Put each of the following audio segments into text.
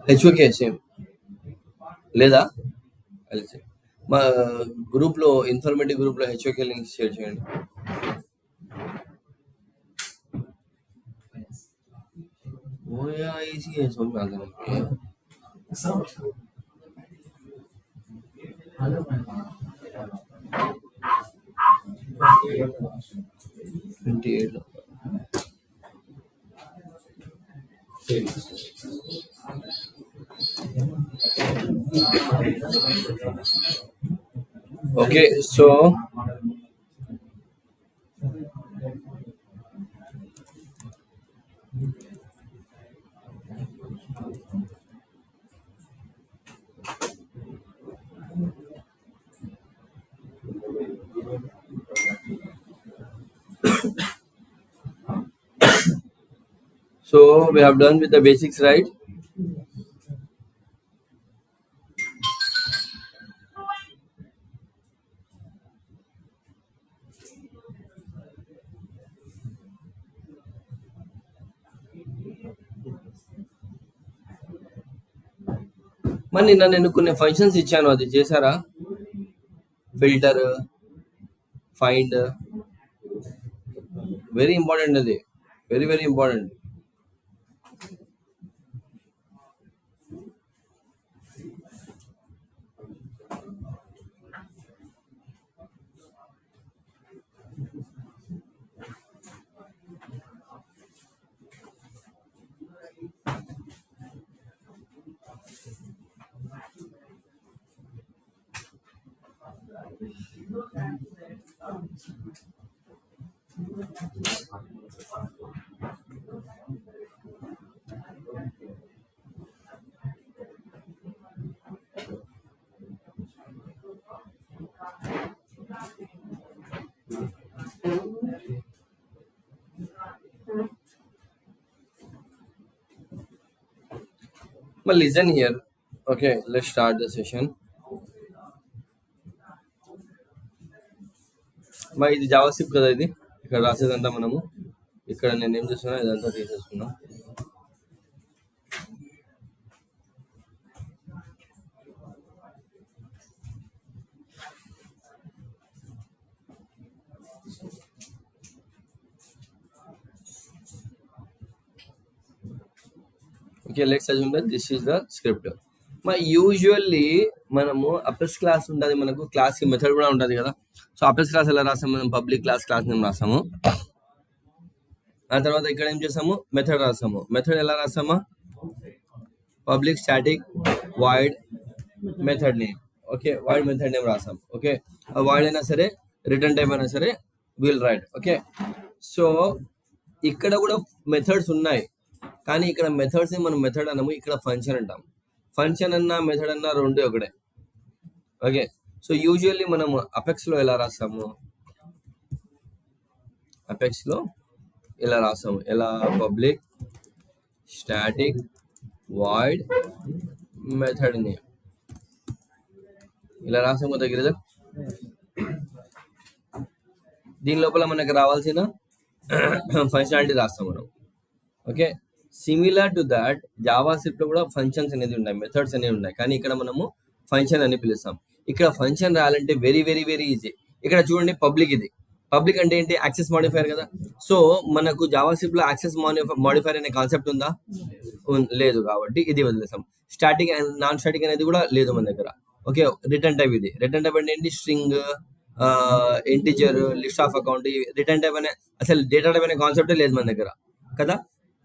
హెచ్ఓకే same లేదా కలిసి మా గ్రూప్లో ఇన్ఫర్మేటివ్ గ్రూప్లో హెచ్ఓకే లింక్స్ షేర్ చేయండి. ఓయా ఈసీ సొమ్ము అతనికి 28 okay. So we have done with the basics, right? మరి నిన్న నేను కొన్ని ఫంక్షన్స్ ఇచ్చాను, అది చేశారా? ఫిల్టర్, ఫైండ్, వెరీ ఇంపార్టెంట్, అది very very important. Well, listen here. Okay, let's start the session. మరి ఇది జావాస్క్రిప్ట్ కదా, ఇది ఇక్కడ రాసేదంతా మనము ఇక్కడ నేను ఏం చేస్తున్నా ఇదంతా తీసేసుకున్నా. Okay, let's assume that this is the script. మరి యూజువల్లీ మనము అపెక్స్ క్లాస్ ఉంటుంది, మనకు క్లాస్ కి మెథడ్ కూడా ఉంటుంది కదా. సో అపెక్స్ క్లాస్ ఎలా రాసాము మనం? పబ్లిక్ క్లాస్ నేమ్ రాసాము. ఆ తర్వాత ఇక్కడ ఏం చేసాము? మెథడ్ రాసాము. మెథడ్ ఎలా రాసామా? Public static void method name. Okay, void method name రాసాం. ఓకే, వాయిడ్ అయినా సరే రిటర్న్ టైప్ అయినా సరే విల్ రైట్. ఓకే, సో ఇక్కడ కూడా మెథడ్స్ ఉన్నాయి, కానీ ఇక్కడ మెథడ్స్ మనం మెథడ్ అనము, ఇక్కడ ఫంక్షన్ అంటాం. ఫంక్షన్ అన్న మెథడ్ అన్న రెండు ఒకటే. ఓకే, సో యూజువల్లీ మనము అపెక్స్ లో ఎలా రాస్తాము? అపెక్స్ లో ఇలా రాస్తాము, ఎలా? Public static void method name ఇలా రాసాము దగ్గర. దీని లోపల మనకు రావాల్సిన ఫంక్షనాలిటీ రాస్తాం మనం. Okay, similar to that Java script లో కూడా ఫంక్షన్స్ అనేది ఉన్నాయి, మెథడ్స్ అనేవి ఉన్నాయి, కానీ ఇక్కడ మనము ఫంక్షన్ అని పిలుస్తాం. ఇక్కడ ఫంక్షన్ రాయాలంటే వెరీ వెరీ వెరీ ఈజీ. ఇక్కడ చూడండి, పబ్లిక్, ఇది పబ్లిక్ అంటే ఏంటి? యాక్సెస్ మాడిఫైర్ కదా. సో మనకు జావా స్క్రిప్ట్ లో యాక్సెస్ మాడిఫైర్ అనే కాన్సెప్ట్ ఉందా? లేదు, కాబట్టి ఇది వదిలేసాం. స్టాటిక్ అండ్ నాన్ స్టాటిక్ అనేది కూడా లేదు మన దగ్గర. ఓకే, రిటర్న్ టైప్, ఇది రిటర్న్ టైప్ అంటే ఏంటి? String, integer, list of account. Return type అనే అసలు డేటా టైప్ అనే కాన్సెప్టే లేదు మన దగ్గర కదా.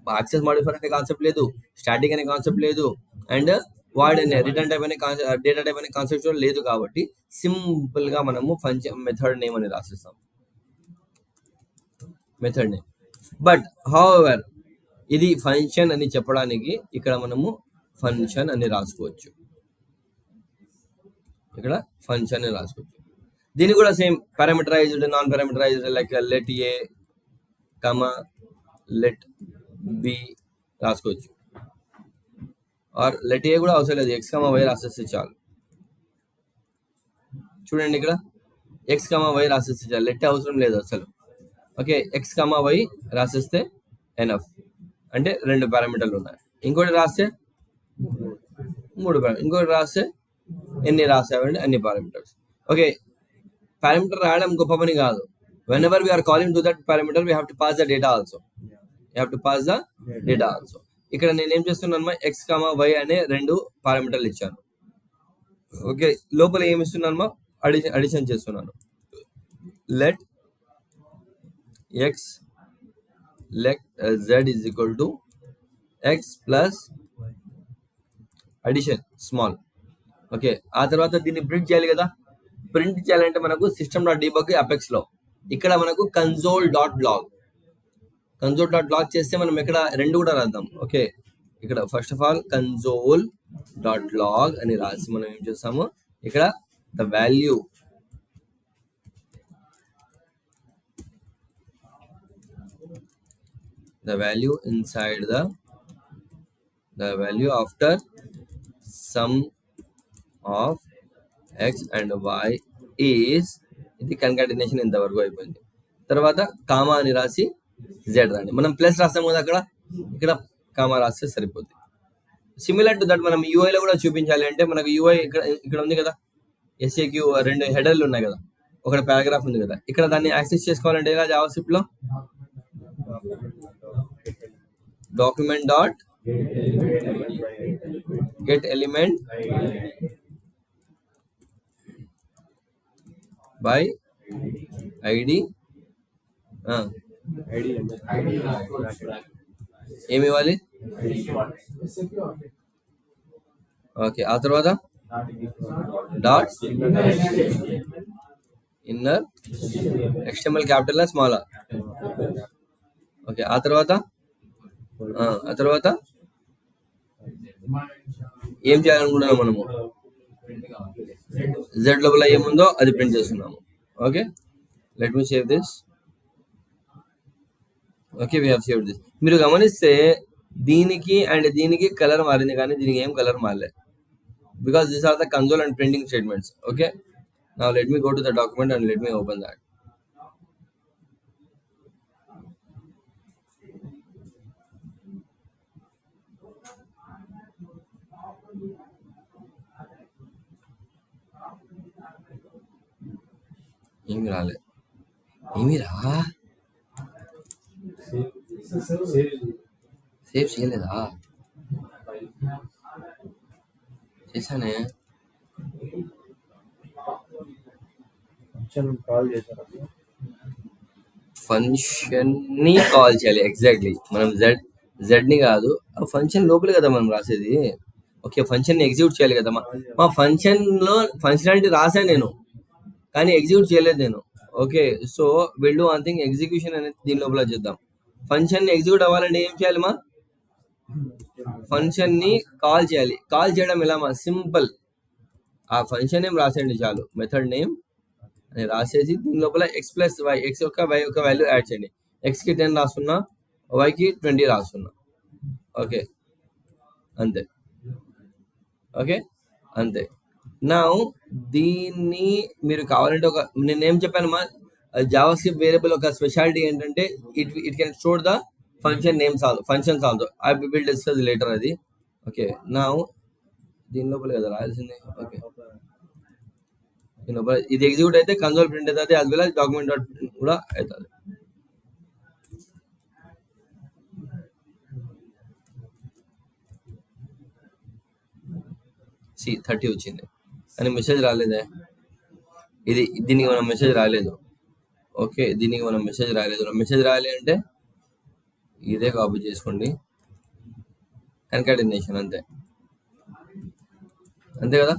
యాక్సెస్ మాడిఫైర్ అనే కాన్సెప్ట్ లేదు, స్టాటిక్ అనే కాన్సెప్ట్ లేదు, అండ్ వాయిడ్ అనే రిటర్న్ టైప్ అనే డేటా టైప్ అనే కాన్సెప్ట్ లేదు. కాబట్టి సింపుల్ గా మనము ఫంక్షన్ మెథడ్ నేమ్ అని రాసిస్తాం, మెథడ్ నేమ్. బట్ హౌఎవర్ ఇది ఫంక్షన్ అని చెప్పడానికి ఇక్కడ మనము ఫంక్షన్ అని రాసుకోవచ్చు, ఇక్కడ ఫంక్షన్ అని రాసుకోవచ్చు. దీన్ని కూడా same parameterized, non parameterized, like let a comma let b రాసుకోవచ్చు. ఆర్ లెట్ ఏ కూడా అవసరం లేదు, ఎక్స్ కమా వై రాసేస్తే చాలు. చూడండి, ఇక్కడ ఎక్స్ కమా వై రాసేస్తే చాలు, లెట్ అవసరం లేదు అసలు. ఓకే, ఎక్స్ కమా వై రాసేస్తే ఎనఫ్. అంటే 2 పారామీటర్లు ఉన్నాయి. ఇంకోటి రాస్తే 3 పారామీటర్, ఇంకోటి రాస్తే ఎన్ని రాసామండి? అన్ని పారామీటర్స్. ఓకే, పారామీటర్ రాయడం గొప్ప పని కాదు. whenever we are calling to that parameter we have to pass the data also. You have to pass the data also. ఇక్కడ నేను ఏం చేస్తున్నాను, x, y అనే 2 పారామీటర్లు ఇచ్చాను. ఓకే, లోపల ఏమి ఇస్తున్నాను, అడిషన్ చేస్తున్నాను. let z is equal to x plus addition small. Okay, ఆ తర్వాత దీన్ని ప్రింట్ చేయాలి కదా. ప్రింట్ చేయాలంటే మనకు system.debug అపెక్స్ లో ఇక్కడ మనకు console.log చేస్తే మనం ఇక్కడ 2 కూడా రాద్దాం. ఓకే, ఇక్కడ ఫస్ట్ ఆఫ్ ఆల్ console.log అని రాసి మనం ఏం చేస్తాము, ఇక్కడ the value inside the value after sum of x and y is ఇది కన్కాటినేషన్ ఇంతవరకు అయిపోయింది. తర్వాత కామా అని రాసి z రాని, మనం ప్లస్ రాస్తాము కదా అక్కడ, ఇక్కడ కామా రాస్తే సరిపోతుంది. సిమిలర్ టు దట్ మనం UI లో కూడా చూపించాలి అంటే మనకు UI ఇక్కడ ఉంది కదా, SAQ 2 హెడర్లు ఉన్నాయి కదా, ఒకటి పారాగ్రాఫ్ ఉంది కదా. ఇక్కడ దాన్ని యాక్సెస్ చేసుకోవాలంటే ఎలా, జావాస్క్రిప్ట్ లో document dot get element by ID. ఏమి ఇవ్వాలి? ఓకే, ఆ తర్వాత dot inner HTML capital small. Okay, ఆ తర్వాత ఏం చేయాలనుకుంటున్నాం మనము, z లోపల ఏముందో అది ప్రింట్ చేస్తున్నాము. Okay, let me save this. Okay, we have saved this. మీరు గమనిస్తే దీనికి అండ్ దీనికి కలర్ మారింది కానీ దీనికి ఏం కలర్ మారలే, because these are the console and printing statements. Okay, now let me go to the document and let me open that. ఏమి రాలే, ఏమి రా, సేవ్ చేయలేదా? చేశానే, ఫంక్షన్ ని కాల్ చేయాలి. ఎగ్జాక్ట్లీ, మనం జెడ్ ని కాదు, ఆ ఫంక్షన్ లోపలే కదా మనం రాసేది. ఓకే, ఫంక్షన్ ని ఎగ్జిక్యూట్ చేయాలి కదా. మా ఫంక్షన్ లో ఫంక్షనాలిటీ రాశాను నేను, కానీ ఎగ్జిక్యూట్ చేయలేదు నేను. Okay, so will do one thing, execution అనేది దీని లోపల చేద్దాం. ఫంక్షన్ ఎగ్జిక్యూట్ అవ్వాలంటే ఏం చేయాలి మా, ఫంక్షన్ ని కాల్ చేయాలి. కాల్ చేయడం ఎలా మా, సింపుల్, ఆ ఫంక్షన్ నేమ్ రాసేయండి చాలు, మెథడ్ నేమ్ అని రాసేసి దీని లోపల x ప్లస్ వై, x యొక్క y యొక్క వాల్యూ యాడ్ చేయండి. x కి 10 రాస్తున్నా, y కి 20 రాస్తున్నా. ఓకే, అంతే. ఓకే, అంతే. నా దీన్ని మీరు కావాలంటే ఒక, నేనేం చెప్పాను మా, జావాస్క్రిప్ట్ వేరియబుల్ ఒక స్పెషాలిటీ ఏంటంటే it can store the function names also, functions also. I will discuss later అది. ఓకే, నా దీని లోపల కదా రాయాల్సింది. ఓకే, దీని లోపల ఇది ఎగ్జిక్యూట్ అయితే కన్సోల్ ప్రింట్ అవుతుంది, as well as document dot కూడా అవుతుంది. సి 30 వచ్చింది కానీ మెసేజ్ రాలేదే. దీనికి మనం మెసేజ్ రాలేదు. ఓకే, దీనికి మనం మెసేజ్ రాలేదు. మెసేజ్ రాలే అంటే ఇదే కాపీ చేసుకోండి, కన్కాటినేషన్, అంతే అంతే కదా.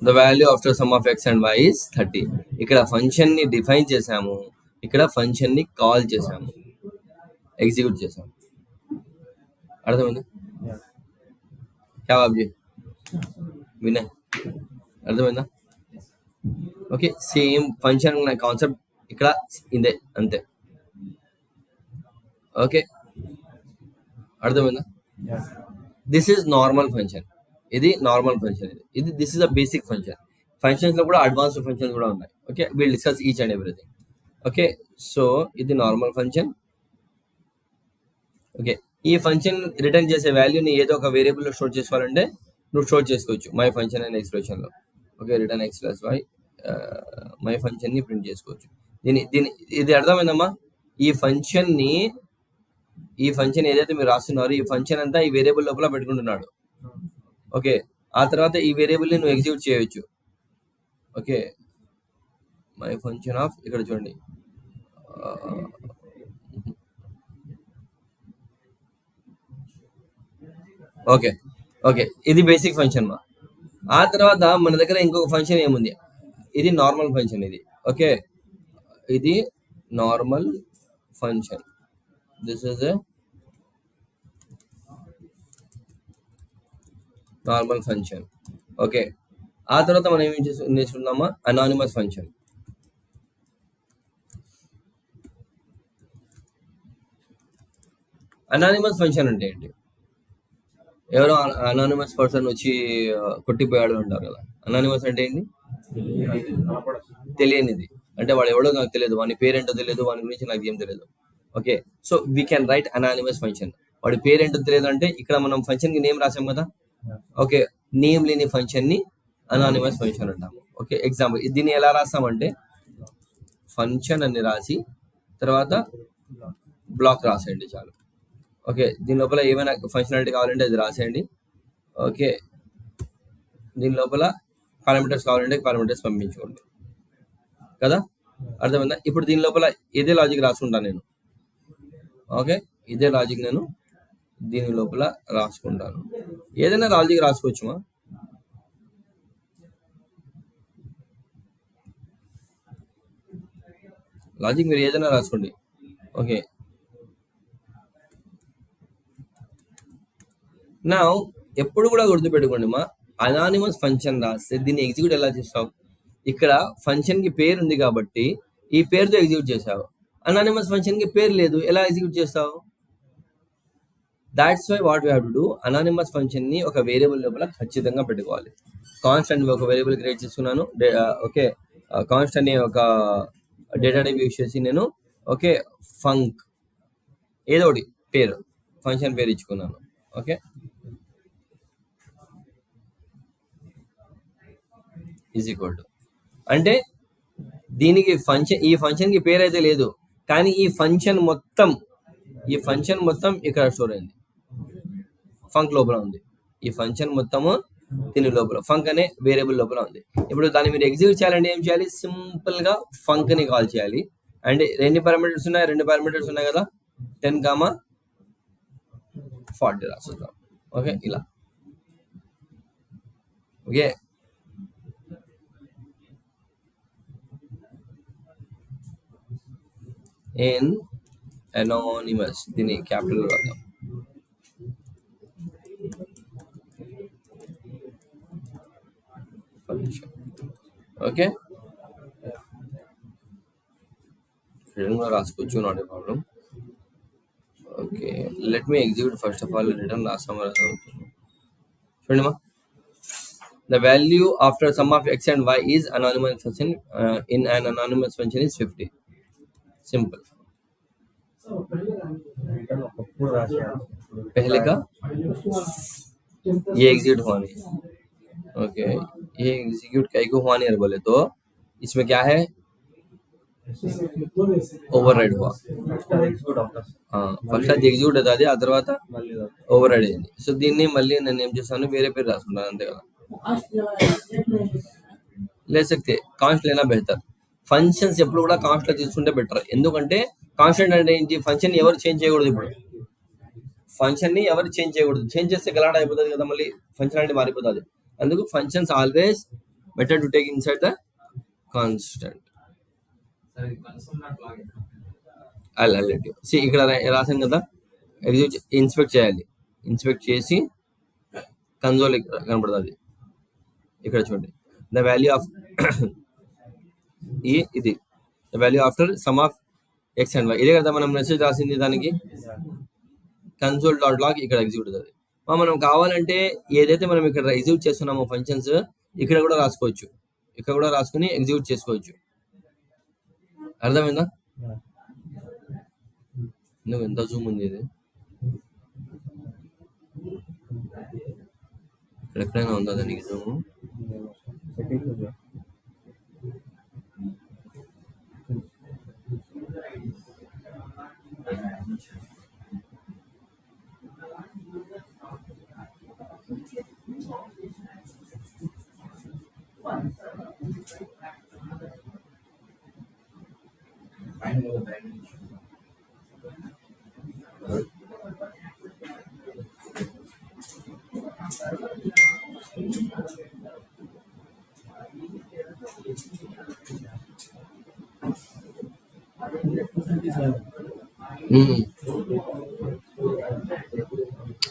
The value after sum of x and y is 30. ఇక్కడ ఫంక్షన్ ని డిఫైన్ చేసాము, ఇక్కడ ఫంక్షన్ ని కాల్ చేసాము, ఎగ్జిక్యూట్ చేసాము. అర్థమైంది? క్యా బాబ్జీ వినయ్, అర్థమైందా? ఓకే, సేమ్ ఫంక్షన్ కాన్సెప్ట్ ఇక్కడ ఇదే, అంతే. ఓకే, అర్థమైందా? దిస్ ఈజ్ నార్మల్ ఫంక్షన్, ఇది నార్మల్ ఫంక్షన్. ఇది this is the basic function. Functions లో కూడా అడ్వాన్స్డ్ ఫంక్షన్స్ కూడా ఉన్నాయి. Okay, will discuss each and everything. Okay, so ఇది నార్మల్ ఫంక్షన్. ఓకే, ఈ ఫంక్షన్ రిటర్న్ చేసే వాల్యూని ఏదో ఒక వేరియబుల్ లో స్టోర్ చేసుకోవాలంటే నువ్వు స్టోర్ చేసుకోవచ్చు మై ఫంక్షన్ అనే ఎక్స్ప్రెషన్ లో. Okay, return x plus y my function ని ప్రింట్ చేసుకోవచ్చు. దీని ఇది అర్థమైందమ్మా? ఈ ఫంక్షన్ ఏదైతే మీరు రాస్తున్నారో ఈ ఫంక్షన్ అంతా ఈ వేరియబుల్ లోపల పెట్టుకుంటున్నాడు. ఓకే, ఆ తర్వాత ఈ వేరియబుల్ ని నువ్వు ఎగ్జిక్యూట్ చేయవచ్చు. ఓకే, మై ఫంక్షన్ ఆఫ్ ఇక్కడ చూడండి. ఓకే ఓకే, ఇది బేసిక్ ఫంక్షన్ మా. ఆ తర్వాత మన దగ్గర ఇంకొక ఫంక్షన్ ఏముంది? ఇది నార్మల్ ఫంక్షన్. ఇది ఓకే, ఇది normal function. This is a normal function. Okay, ఆ తర్వాత మనం ఏం నేర్చుకున్నామా? Anonymous function. అనానిమస్ ఫంక్షన్ అంటే ఏంటి? ఎవరో అనానిమస్ పర్సన్ వచ్చి కొట్టిపోయాడు అంటారు కదా. అనానిమస్ అంటే ఏంటి? తెలియనిది. అంటే వాడు ఎవడో నాకు తెలియదు, వాని పేరేంటో తెలియదు, వాని గురించి నాకు ఏం తెలియదు. Okay, so we can write anonymous function. వాడి పేరేంటో తెలియదు అంటే ఇక్కడ మనం ఫంక్షన్ కి నేమ్ రాసాం కదా. ఓకే, నేమ్ లేని ఫంక్షన్ ని అనానిమస్ ఫంక్షన్ అంటాము. ఓకే, ఎగ్జాంపుల్ దీన్ని ఎలా రాస్తామంటే ఫంక్షన్ అని రాసి తర్వాత బ్లాక్ రాసేయండి చాలు. ఓకే, దీని లోపల ఏమైనా ఫంక్షనాలిటీ కావాలంటే అది రాసేయండి. ఓకే, దీని లోపల పారామీటర్స్ కావాలంటే పారామీటర్స్ పంపించుకోండి కదా. అర్థమైందా? ఇప్పుడు దీని లోపల ఇదే లాజిక్ రాసుకుంటాను నేను. ఓకే, ఇదే లాజిక్ నేను దీని లోపల రాసుకుంటాను. ఏదైనా లాజిక్ రాసుకోవచ్చుమా. లాజిక్ మీరు ఏదైనా రాసుకోండి. ఓకే, నా ఎప్పుడు కూడా గుర్తుపెట్టుకోండి మా, అనానిమస్ ఫంక్షన్ రాస్తే దీన్ని ఎగ్జిక్యూట్ ఎలా చేస్తావు? ఇక్కడ ఫంక్షన్ కి పేరు ఉంది కాబట్టి ఈ పేరుతో ఎగ్జిక్యూట్ చేసావు. అనానిమస్ ఫంక్షన్ కి పేరు లేదు, ఎలా ఎగ్జిక్యూట్ చేస్తావు? That's why what we have to do, anonymous function ని ఒక వేరియబుల్ లోపల ఖచ్చితంగా పెట్టుకోవాలి. కాన్స్టెంట్ ఒక వేరియబుల్ క్రియేట్ చేసుకున్నాను. ఓకే, కాన్స్టెంట్ ని ఒక డేటా టైప్ యూస్ చేసి నేను ఓకే ఫంక్ ఏదో ఒకటి పేరు ఫంక్షన్ పేరు ఇచ్చుకున్నాను. ఓకే, ఈజ్ ఈక్వల్ టు అంటే దీనికి ఫంక్షన్, ఈ ఫంక్షన్ కి పేరు అయితే లేదు కానీ ఈ ఫంక్షన్ మొత్తం ఇక్కడ స్టోర్ అయింది, ఫంక్ లోపల ఉంది. ఈ ఫంక్షన్ మొత్తము దీని లోపల ఫంక్ అనే వేరియబుల్ లోపల ఉంది. ఇప్పుడు దాన్ని మీరు ఎగ్జిక్యూట్ చేయాలంటే ఏం చేయాలి? సింపుల్ గా ఫంక్ ని కాల్ చేయాలి. అండ్ రెండు పారామీటర్స్ ఉన్నాయి కదా, 10,40 రాసుకుందాం. ఓకే, ఇలా. ఓకే, ఇన్ అనానిమస్ దీన్ని క్యాపిటల్ రాద్దాం. ఓకే, రాసుకోవచ్చు, not a problem. Okay, let me execute first of all. Return రాస్తాం. చూడండి మా, the value after sum of x and y is anonymous function. In an anonymous function is 50. Simple. पहले का ये execute हुआ नहीं. ओके, ये एग्जीक्यूट कई को हुआ नहीं बोले तो इसमें क्या है? ఓవర్రైడ్ हुआ. ఫస్ట్ అది ఎగ్జిక్యూట్ అవుతుంది, ఆ తర్వాత ఓవర్రైడ్ అయింది. సో దీన్ని మళ్ళీ నేను ఏం చేస్తాను, వేరే పేరు రాసుకుంటాను, అంతే కదా. ले सकते కాన్స్ట్ లేనా బెటర్. ఫంక్షన్స్ ఎప్పుడు కూడా కాన్స్ట్ లో తీసుకుంటే బెటర్. ఎందుకంటే కాన్స్టెంట్ అంటే ఏంటి? ఫంక్షన్ ఎవరు చేంజ్ చేయకూడదు. ఇప్పుడు ఫంక్షన్ ని ఎవరు చేంజ్ చేయకూడదు. చేంజ్ చేస్తే గలాట్ అయిపోతుంది కదా, మళ్ళీ ఫంక్షనాలిటీ మారిపోతుంది. అందుకు functions always better to take inside the constant. ఇక్కడ రాసాను కదా, ఎగ్జిక్యూట్ ఇన్స్పెక్ట్ చేయాలి. ఇన్స్పెక్ట్ చేసి కన్సోల్ కనపడుతుంది. ఇక్కడ చూడండి, ద వాల్యూ ఆఫ్ ఇది the value after sum of x and y. ఇదే కదా మనం మెసేజ్ రాసింది. దానికి కన్సోల్ డాట్ లాగ్ ఇక్కడ ఎగ్జిక్యూట్ అవుతుంది. మనం కావాలంటే ఏదైతే మనం ఇక్కడ ఎగ్జిక్యూట్ చేస్తున్నామో ఫంక్షన్స్ ఇక్కడ కూడా రాసుకోవచ్చు, ఇక్కడ కూడా రాసుకుని ఎగ్జిక్యూట్ చేసుకోవచ్చు. అర్థమైందా? నువ్వు ఎంత జూమ్ ఉంది ఇది, ఎక్కడెక్కడైనా ఉందా దానికి జూమ్?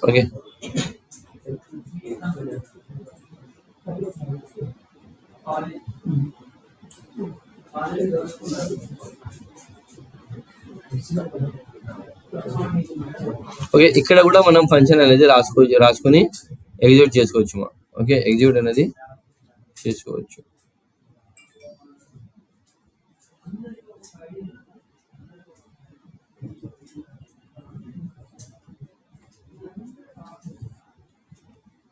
Okay, okay. ఇక్కడ కూడా మనం ఫంక్షన్ అనేది రాసుకుని ఎగ్జిక్యూట్ చేసుకోవచ్చు. ఓకే, ఎగ్జిక్యూట్ అనేది చేసుకోవచ్చు.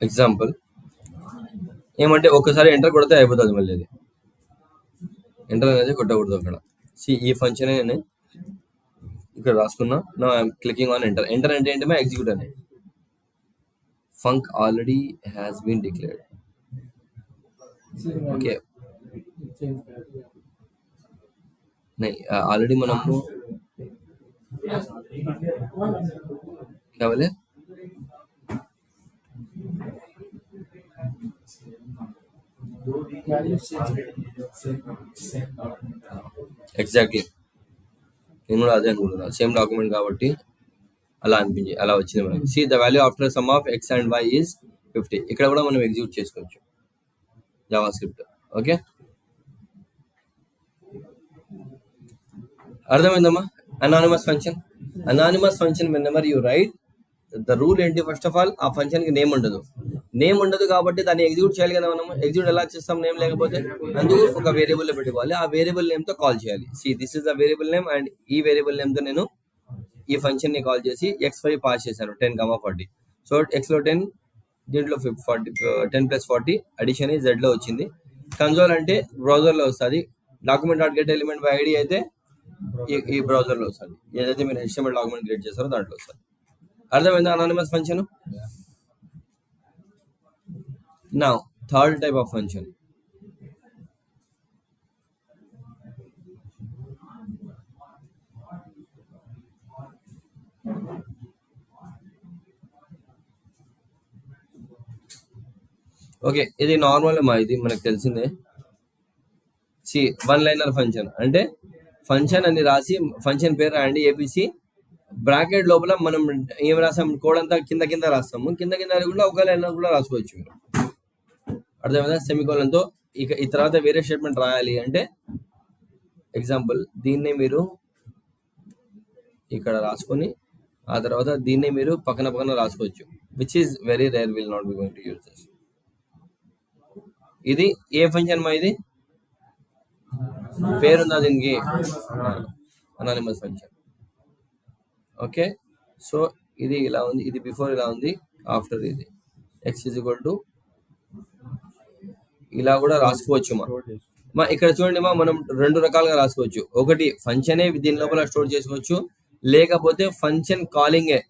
ఎగ్జాంపుల్ ఏమంటే ఒక్కసారి ఎంటర్ కొడితే అయిపోతుంది, మళ్ళీ అది ఎంటర్ అనేది కొట్టకూడదు అక్కడ. ఈ ఫంక్షన్ నేను ఇక్కడ రాసుకున్నా. నా I'm clicking on enter. Enter అంటే ఏంటి? ఎగ్జిక్యూట్ అని. Func already has been declared. Okay, already మనము क्या बोले? ఎగ్జాక్ట్లీ, నేను కూడా అదే అనుకుంటున్నా. సేమ్ డాక్యుమెంట్ కాబట్టి అలా వచ్చింది మనకి. See the value after sum of x and y is 50. ఇక్కడ కూడా మనం ఎగ్జిక్యూట్ చేసుకోవచ్చు జావా స్క్రిప్ట్. ఓకే, అర్థమైందమ్మా? Anonymous function. Anonymous function whenever you write the rule ఏంటి? ఫస్ట్ ఆఫ్ ఆల్ ఆ ఫంక్షన్ కి నేమ్ ఉండదు కాబట్టి దాన్ని ఎగ్జిక్యూట్ చేయాలి కదా. మనం ఎగ్జిక్యూట్ ఎలా చేస్తాం? నేమ్ లేకపోతే అందుకు ఒక వేరియబుల్ లో పెట్టుకోవాలి. ఆ వేరియబుల్ నేమ్ తో కాల్ చేయాలి. See this is the variable name and ఈ వేరియబుల్ నేమ్ తో నేను ఈ ఫంక్షన్ ని కాల్ చేసి x5 పాస్ చేశాను 10,40. సో x లో 10, దీంట్లో 10 + 40 అడిషన్ z లో వచ్చింది. కన్సోల్ అంటే బ్రౌజర్ లో వస్తుంది. Document dot get element by ID అయితే ఈ బ్రౌజర్ లో వస్తుంది. ఏదైతే మీరు HTML డాక్యుమెంట్ క్రియేట్ చేస్తారో దాంట్లో వస్తుంది. అర్థమైందా anonymous function? Now third type of function. Okay, ఇది నార్మల్ అమ్మా, ఇది మనకు తెలిసిందే. సి వన్ లైనర్ ఫంక్షన్ అంటే ఫంక్షన్ అని రాసి ఫంక్షన్ పేరు రాయండి ఏపీసీ. బ్రాకెట్ లోపల మనం ఏం రాసాం? కోడ్ అంతా కింద రాస్తాము. కింద కూడా ఒక లైనర్ కూడా రాసుకోవచ్చు మీరు. అర్థమైందా? సెమికోలన్తో. ఇక ఈ తర్వాత వేరే స్టేట్మెంట్ రాయాలి అంటే ఎగ్జాంపుల్ దీన్నే మీరు ఇక్కడ రాసుకొని ఆ తర్వాత దీన్నే మీరు పక్కన రాసుకోవచ్చు. Which is very rare, will not be going to use this. ఇది ఏ ఫంక్షన్ మా? ఇది పేరుందా దీనికి? Anonymous function. ఓకే, సో ఇది ఇలా ఉంది, ఇది బిఫోర్ ఇలా ఉంది, ఆఫ్టర్ ఇది x = ఇలా కూడా రాసుకోవచ్చు మా. ఇక్కడ చూడండి మా, మనం రెండు రకాలుగా రాసుకోవచ్చు. ఒకటి ఫంక్షనే దీని లోపల స్టోర్ చేసుకోవచ్చు, లేకపోతే ఫంక్షన్ కాలింగే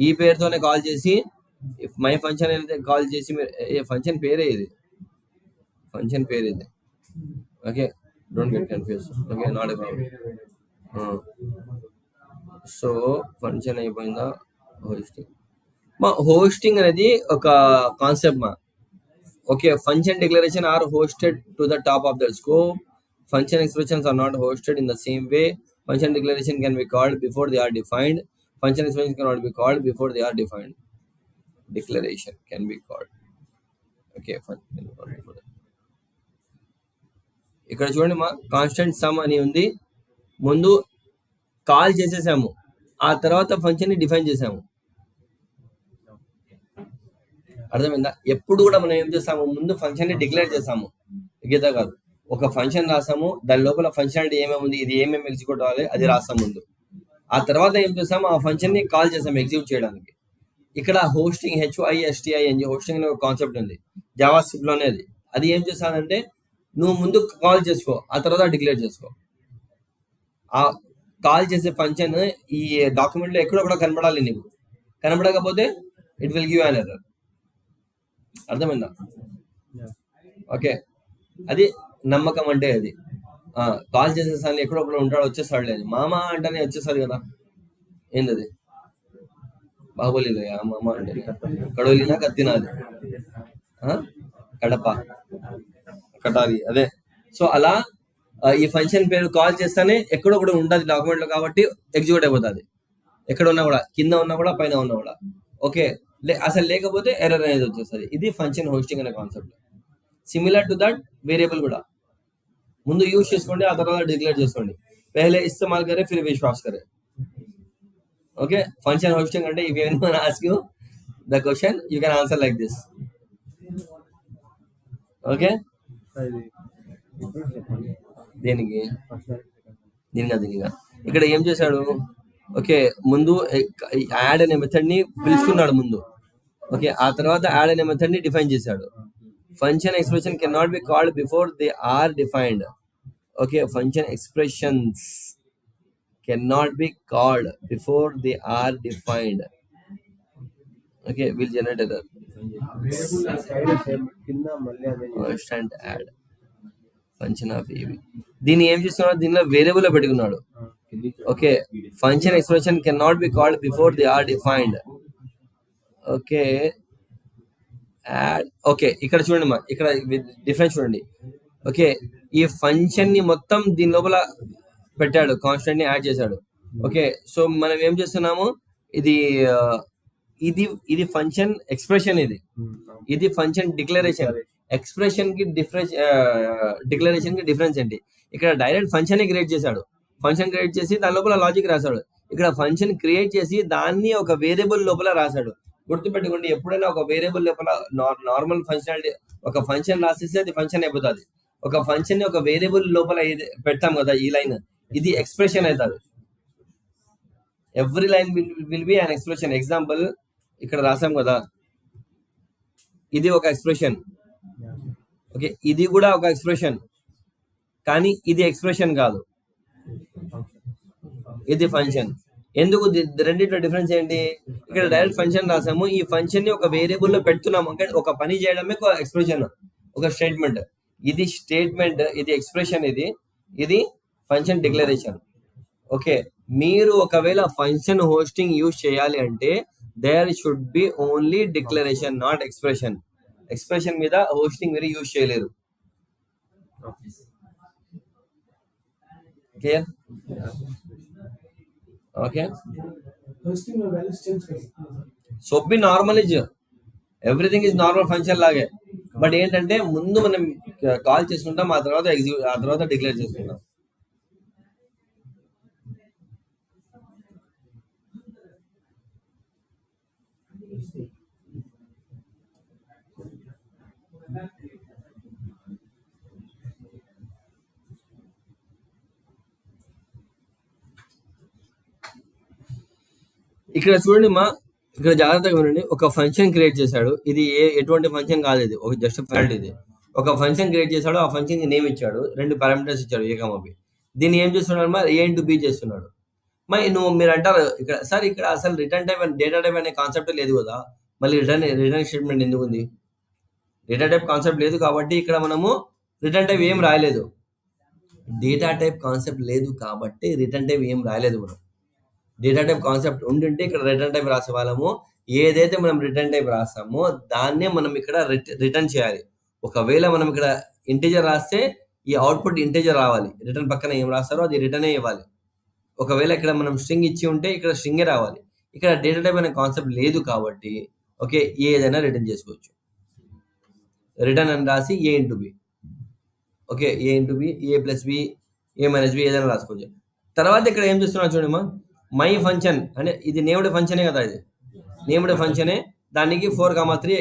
ఈ పేరుతోనే కాల్ చేసి మై ఫంక్షన్ అయితే కాల్ చేసి ఫంక్షన్ పేరే ఇది. Okay, don't get confuse. Okay, not a problem. So function అయిపోయిందా? హోస్టింగ్ అనేది ఒక కాన్సెప్ట్ మా. Okay, function declaration are hoisted to the top of the scope. Function expressions are not hoisted in the same way. Function declaration can be called before they are defined. Function expression cannot be called before they are defined. Declaration can be called. Okay, ఇక్కడ చూడండి మా, constant some అని ఉంది. ముందు call చేసేసాము, ఆ తర్వాత function ని డిఫైన్ చేసాము. అర్థమైందా? ఎప్పుడు కూడా మనం ఏం చేస్తాము, ముందు ఫంక్షన్ ని డిక్లేర్ చేస్తాము, గీత కాదు. ఒక ఫంక్షన్ రాసాము, దాని లోపల ఫంక్షనాలిటీ ఏమేమి ఉంది, ఇది ఏమేమి ఎగ్జిక్యూట్ అవ్వాలి అది రాస్తాం ముందు. ఆ తర్వాత ఏం చేస్తాము, ఆ ఫంక్షన్ ని కాల్ చేస్తాం ఎగ్జిక్యూట్ చేయడానికి. ఇక్కడ హోస్టింగ్ HOSTING హోస్టింగ్ అనే ఒక కాన్సెప్ట్ ఉంది జావా స్క్రిప్ట్ లోనే. అది ఏం చేస్తానంటే నువ్వు ముందు కాల్ చేసుకో, ఆ తర్వాత డిక్లేర్ చేసుకో. ఆ కాల్ చేసే ఫంక్షన్ ఈ డాక్యుమెంట్ లో ఎక్కడో కూడా కనబడాలి. నీకు కనబడకపోతే it will give an error. అర్థమైందా? ఓకే, అది నమ్మకం అంటే అది. కాల్ చేసేసాను ఎక్కడొక్కడ ఉంటాడు, వచ్చేసాడు లేదు మామ అంటేనే వచ్చేసాడు కదా. ఏందది బాహుబలిలో మామ అంటే కడవలినా కత్తినాది కడప కటాలి అదే. సో అలా ఈ ఫంక్షన్ పేరు కాల్ చేస్తానే ఎక్కడో కూడా ఉంటుంది డాక్యుమెంట్ లో, కాబట్టి ఎగ్జిక్యూట్ అయిపోతుంది. ఎక్కడ ఉన్నా కూడా, కింద ఉన్నా కూడా, పైన ఉన్నా కూడా. ఓకే, అసలు లేకపోతే ఎర్రర్ అనేది వచ్చేస్తుంది. ఇది ఫంక్షన్ హోస్టింగ్ అనే concept. Similar to that variable కూడా ముందు యూజ్ చేసుకోండి, ఆ తర్వాత డిక్లేర్ చేసుకోండి. పहले इस्तेमाल करें फिर विश्वास करें. ఓకే, ఫంక్షన్ హోస్టింగ్ అంటే if anyone ask you the question you can answer like this. Okay, దేనికి దీనిగా ఇక్కడ ఏం చేశాడు, ఓకే ముందు యాడ్ అనే మెథడ్ ని పిలుచుకున్నాడు ముందు. ఓకే, ఆ తర్వాత యాడ్ అనే మెథడ్ ని డిఫైన్ చేశాడు. Function expression cannot be called before they are defined. Okay, function expressions cannot be called before they are defined. Okay, will generate error. Constant add function of AV. దీన్ని ఏం చేస్తున్నాడు, దీనిలో variable పెట్టుకున్నాడు. Okay, function expression cannot be called before they are defined. Okay, add. Okay, ఇక్కడ చూడండి మా, ఇక్కడ difference చూడండి. ఓకే, ఈ ఫంక్షన్ ని మొత్తం దీని లోపల పెట్టాడు, కాన్స్టెంట్ ని యాడ్ చేశాడు. ఓకే, సో మనం ఏం చేస్తున్నాము, ఇది ఇది ఫంక్షన్ ఎక్స్ప్రెషన్, ఇది ఫంక్షన్ డిక్లరేషన్. ఎక్స్ప్రెషన్ కి డిఫరెన్స్, డిక్లరేషన్ కి డిఫరెన్స్ ఏంటి? ఇక్కడ డైరెక్ట్ ఫంక్షన్ ని క్రియేట్ చేశాడు, ఫంక్షన్ క్రియేట్ చేసి దాని లోపల లాజిక్ రాశాడు. ఇక్కడ ఫంక్షన్ క్రియేట్ చేసి దాన్ని ఒక వేరియబుల్ లోపల రాశాడు. గుర్తుపెట్టుకోండి, ఎప్పుడైనా ఒక వేరియబుల్ లోపల నార్మల్ ఫంక్షనాలిటీ ఒక ఫంక్షన్ రాసేసి అది ఫంక్షన్ అయిపోతుంది. ఒక ఫంక్షన్ ని ఒక వేరియబుల్ లోపల పెడతాం కదా, ఈ లైన్ ఇది ఎక్స్ప్రెషన్ అవుతుంది. Every line will be an expression. Example ఇక్కడ రాసాం కదా, ఇది ఒక ఎక్స్ప్రెషన్. ఓకే, ఇది కూడా ఒక ఎక్స్ప్రెషన్, కానీ ఇది ఎక్స్ప్రెషన్ కాదు, ఇది ఫంక్షన్. ఎందుకు రెండింటిలో డిఫరెన్స్ ఏంటి? ఇక్కడ డైరెక్ట్ ఫంక్షన్ రాసాము, ఈ ఫంక్షన్ ని ఒక వేరియబుల్ లో పెడుతున్నాము, అంటే ఒక పని చేయడమే ఒక ఎక్స్ప్రెషన్, ఒక స్టేట్మెంట్. ఇది స్టేట్మెంట్, ఇది ఎక్స్ప్రెషన్, ఇది ఫంక్షన్ డిక్లరేషన్. ఓకే, మీరు ఒకవేళ ఫంక్షన్ హోస్టింగ్ యూజ్ చేయాలి అంటే there should be only declaration, not expression. Expression మీద హోస్టింగ్ మీరు యూజ్ చేయలేరు. Clear? Okay, so be normal is everything is normal function లాగే. బట్ ఏంటంటే ముందు మనం కాల్ చేసుకుంటాం, ఆ తర్వాత డిక్లేర్ చేసుకుంటాం. ఇక్కడ చూడండి మా, ఇక్కడ జాగ్రత్తగా వినండి. ఒక ఫంక్షన్ క్రియేట్ చేశాడు, ఇది ఎటువంటి ఫంక్షన్ కాదు, ఇది ఒక జస్ట్ ఫైల్డ్. ఇది ఒక ఫంక్షన్ క్రియేట్ చేశాడు, ఆ ఫంక్షన్ కి నేమ్ ఇచ్చాడు, 2 పారామీటర్స్ ఇచ్చాడు, A, B. దీన్ని ఏం చేస్తున్నాడు మా, A × B చేస్తున్నాడు. మీరు అంటారు ఇక్కడ, సార్ ఇక్కడ అసలు return type and data type అనే కాన్సెప్ట్ లేదు కదా, మళ్ళీ రిటర్న్ స్టేట్మెంట్ ఎందుకు ఉంది? డేటా టైప్ కాన్సెప్ట్ లేదు కాబట్టి ఇక్కడ మనము రిటర్న్ టైప్ ఏం రాయలేదు. డేటా టైప్ కాన్సెప్ట్ లేదు కాబట్టి రిటర్న్ టైప్ ఏం రాయలేదు మనం. డేటా టైప్ కాన్సెప్ట్ ఉంటుంటే ఇక్కడ రిటర్న్ టైప్ రాసే వాళ్ళము. ఏదైతే మనం రిటర్న్ టైప్ రాస్తామో దాన్నే మనం ఇక్కడ రిటర్న్ చేయాలి. ఒకవేళ మనం ఇక్కడ ఇంటీజర్ రాస్తే ఈ అవుట్పుట్ ఇంటీజర్ రావాలి, రిటర్న్ పక్కన ఏం రాస్తారో అది రిటర్నే ఇవ్వాలి. ఒకవేళ ఇక్కడ మనం స్ట్రింగ్ ఇచ్చి ఉంటే ఇక్కడ స్ట్రింగే రావాలి. ఇక్కడ డేటా టైప్ అనే కాన్సెప్ట్ లేదు కాబట్టి ఓకే, ఏదైనా రిటర్న్ చేసుకోవచ్చు. రిటర్న్ అని రాసి A × B. Okay, A × B, A + B, A - B ఏదైనా రాసుకోవచ్చు. తర్వాత ఇక్కడ ఏం చేస్తున్నా చూడమ్మా, మై ఫంక్షన్ అంటే ఇది నేమ్డ్ ఫంక్షనే కదా, ఇది నేమ్డ్ ఫంక్షనే. దానికి 4,3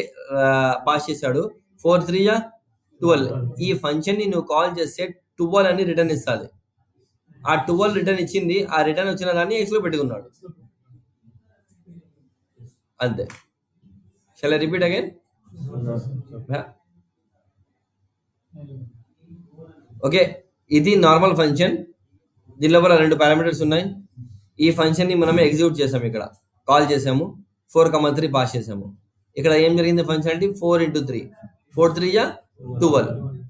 పాస్ చేశాడు. 4 3 12. ఈ ఫంక్షన్ ని నువ్వు కాల్ చేస్తే 12 అని రిటర్న్ ఇస్తుంది. ఆ 12 రిటర్న్ ఇచ్చింది, ఆ రిటర్న్ వచ్చిన దాన్ని ఎక్స్ లో పెట్టుకున్నాడు అంతే. Shall I repeat again? Okay, ఇది నార్మల్ ఫంక్షన్. దీని లోపల 2 పారామీటర్స్ ఉన్నాయి. ఈ ఫంక్షన్ ని మనం ఎగ్జిక్యూట్ చేసాము, ఇక్కడ కాల్ చేసాము, 4,3 పాస్ చేసాము. ఇక్కడ ఏం జరిగింది ఫంక్షన్ అంటే 4 × 3, 4 3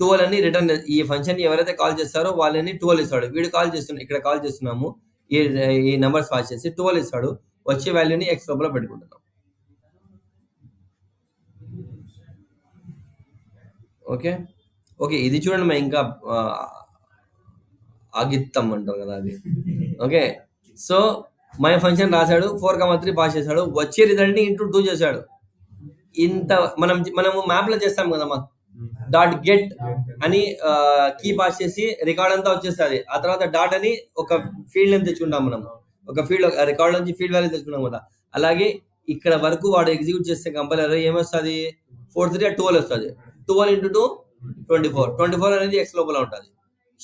12 అని రిటర్న్. ఈ ఫంక్షన్ ఎవరైతే కాల్ చేస్తారో వాళ్ళని 12 ఇస్తాడు. వీడు కాల్ చేస్తున్నాడు, ఇక్కడ కాల్ చేస్తున్నాము, ఈ నెంబర్స్ పాస్ చేసి 12 ఇస్తాడు. వచ్చే వాల్యూని ఎక్స్ లోపల పెట్టుకుంటున్నాం. ఓకే ఓకే, ఇది చూడండి మా ఇంకా ఆగిత్తం అంటారు కదా అది. ఓకే, సో మై ఫంక్షన్ రాశాడు, 4,3 పాస్ చేశాడు. వచ్చే రిజల్ట్ ని ఇంటూ 2 చేశాడు. ఇంత మనము మ్యాప్ లో చేస్తాం కదమ్మా, డాట్ గెట్ అని కీ పాస్ చేసి రికార్డ్ అంతా వచ్చేస్తుంది. ఆ తర్వాత డాట్ అని ఒక ఫీల్డ్ అని తెచ్చుకుంటాం మనం, ఒక ఫీల్డ్ రికార్డ్ నుంచి ఫీల్డ్ వాల్యూ తెచ్చుకున్నాం కదా. అలాగే ఇక్కడ వరకు వాడు ఎగ్జిక్యూట్ చేస్తే కంపైలర్ ఏమొస్తుంది, 4 3 12 వస్తుంది. 12 × 2 24. 24 అనేది ఎక్స్ లోపల ఉంటుంది.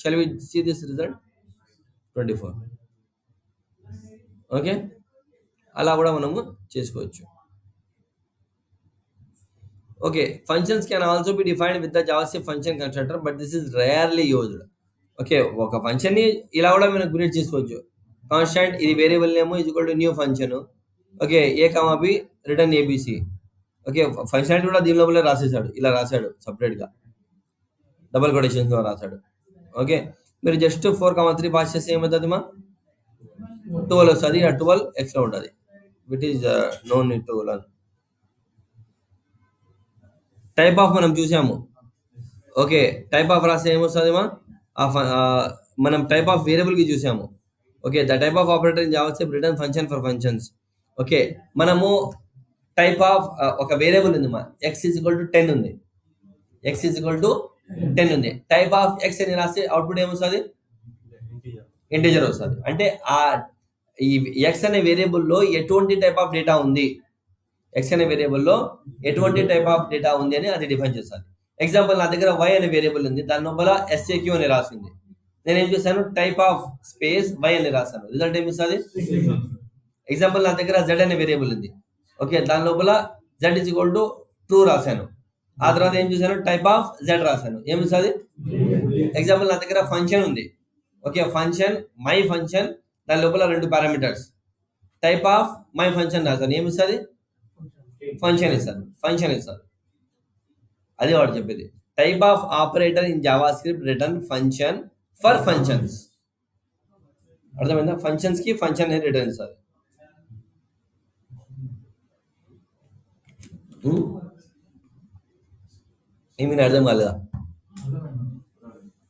Shall we see this result 24. Okay, అలా కూడా మనము చేసుకోవచ్చు. Okay, functions can also be defined with the JavaScript function constructor, but this is rarely used. Okay, ఒక ఫంక్షన్ ని ఇలా కూడా మనం క్రియేట్ చేసుకోవచ్చు. కాన్స్టాంట్, ఇది variable name is equal to new function. Okay, a, b return abc. Okay, functionality కూడా దీని లోపల రాసేసాడు, ఇలా రాశాడు సపరేట్ గా, డబుల్ కొటేషన్స్ లో రాశాడు. ఓకే, మీరు జస్ట్ 4,3 పాస్ చేస్తే ఏమవుతుంది మా 12 వస్తుంది. ఆ 12 ఎక్స్ట్రా ఉంటుంది, with is no need to learn. Type of మనం చూసాము. ఓకే, టైప్ ఆఫ్ రాస్తే ఏమొస్తుంది మా, మనం టైప్ ఆఫ్ వేరియబుల్ కి చూసాము. Okay, the type of operator in JavaScript return function for functions. Okay, మనము టైప్ ఆఫ్ ఒక వేరియబుల్ ఉంది మా, x = 10 ఉంది, x = 10 ఉంది. టైప్ ఆఫ్ x అని రాస్తే అవుట్పుట్ ఏమొస్తుంది, ఇంటిజర్ వస్తుంది. అంటే ఆ ఈ x అనే వేరియబుల్లో ఎటువంటి టైప్ ఆఫ్ డేటా ఉంది, x అనే వేరియబుల్లో ఎటువంటి టైప్ ఆఫ్ డేటా ఉంది అని అది డిఫైన్ చేస్తుంది. ఎగ్జాంపుల్, నా దగ్గర y అనే వేరియబుల్ ఉంది, దాని లోపల SAQ అని రాసింది. నేను ఏం చేశాను, టైప్ ఆఫ్ స్పేస్ y అని రాశాను, రిజల్ట్ ఏమి ఇస్తుంది. ఎగ్జాంపుల్, నా దగ్గర z అనే వేరియబుల్ ఉంది. ఓకే, దాని లోపల z = true రాశాను. ఆ తర్వాత ఏం చేశాను, టైప్ ఆఫ్ z రాశాను, ఏమి ఇస్తుంది. ఎగ్జాంపుల్, నా దగ్గర ఫంక్షన్ ఉంది. ఓకే, ఫంక్షన్ మై ఫంక్షన్, దాని లోపల 2 parameters, type of my function రాశాను, ఏమి ఇస్తుంది, ఫంక్షన్ ఇస్తుంది. అది వాడు చెప్పేది. Type of operator in JavaScript return function for functions. అర్థమైందా, ఫంక్షన్స్ కి ఫంక్షన్ అనేది రిటర్న్ ఇస్తుంది. ఏమీ అర్థం కాలేదా?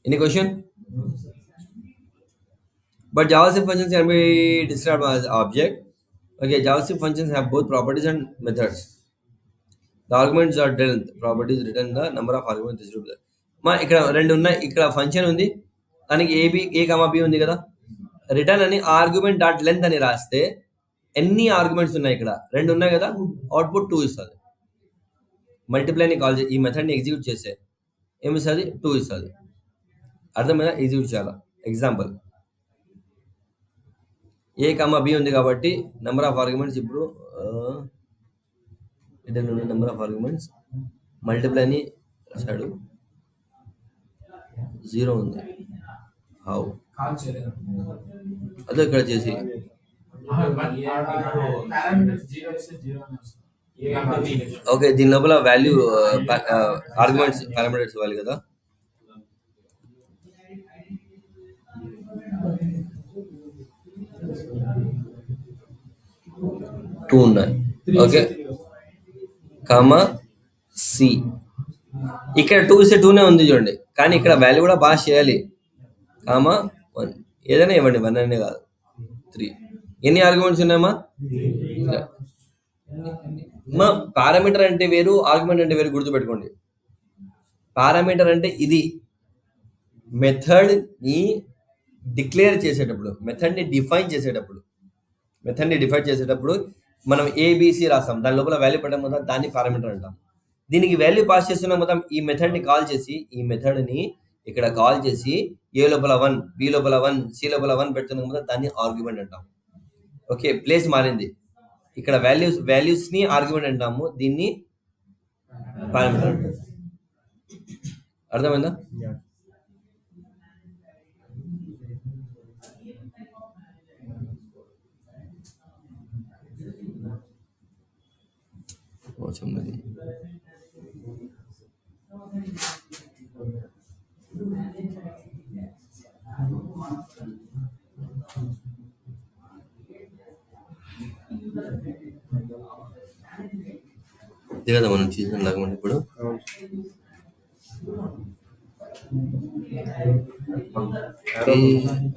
Any question? But JavaScript functions can be described as object. Okay, JavaScript functions have both properties and methods. The arguments are dealt. Properties return the number of arguments distributed. మా ఇక్కడ 2 ఉన్నాయి. ఇక్కడ function ఉంది, దానికి a, b ఉంది కదా. Return అని argument dot length అని రాస్తే ఎన్ని ఆర్గ్యుమెంట్స్ ఉన్నాయి, ఇక్కడ 2 ఉన్నాయి కదా, అవుట్పుట్ 2 ఇస్తుంది. మల్టిప్లైని కాల్ చేసి ఈ మెథడ్ని ఎగ్జిక్యూట్ చేస్తే ఏమి ఇస్తుంది, 2 ఇస్తుంది. అర్థమైనా, ఎగ్జిక్యూట్ చేయాలి. ఎగ్జాంపుల్, a, b ఉంది కాబట్టి నెంబర్ ఆఫ్ ఆర్గ్యుమెంట్స్, ఇప్పుడు నెంబర్ ఆఫ్ ఆర్గ్యుమెంట్స్ మల్టిప్లైని రాశాడు, 0 ఉంది. హౌ, అదే ఇక్కడ చేసి ఓకే, దీని లోపల వాల్యూ ఆర్గ్యుమెంట్స్ పారామీటర్స్ ఇవ్వాలి కదా. టూ ఉన్నాయి. ఓకే, కామా సి, ఇక్కడ 2 ఇస్తే 2నే ఉంది చూడండి, కానీ ఇక్కడ వాల్యూ కూడా పాస్ చేయాలి. కామా 1, ఏదైనా ఇవ్వండి, 1 అనే కాదు, 3. ఎన్ని ఆర్గ్యుమెంట్స్ ఉన్నాయమ్మా? మా పారామీటర్ అంటే వేరు, ఆర్గ్యుమెంట్ అంటే వేరు, గుర్తుపెట్టుకోండి. పారామీటర్ అంటే ఇది మెథడ్ ని డిక్లేర్ చేసేటప్పుడు, మెథడ్ ని డిఫైన్ చేసేటప్పుడు మనం ఏబిసి రాస్తాం, దాని లోపల వాల్యూ పెట్టడం మొత్తం దాన్ని పారామీటర్ అంటాం. దీనికి వాల్యూ పాస్ చేస్తున్నాం మొత్తం ఈ మెథడ్ని కాల్ చేసి, ఈ మెథడ్ని ఇక్కడ కాల్ చేసి ఏ లోపల 1, బి లోపల 1, సి లోపల 1 పెడుతున్నాం కదా, దాన్ని ఆర్గ్యుమెంట్ అంటాం. ఓకే, ప్లేస్ మారింది, ఇక్కడ వాల్యూస్ని ఆర్గ్యుమెంట్ అంటాము, దీన్ని పారామీటర్ అంటాం. అర్థమైందా? చిన్నది ఇదే కదా మనం చేసిన లాగా ఇప్పుడు.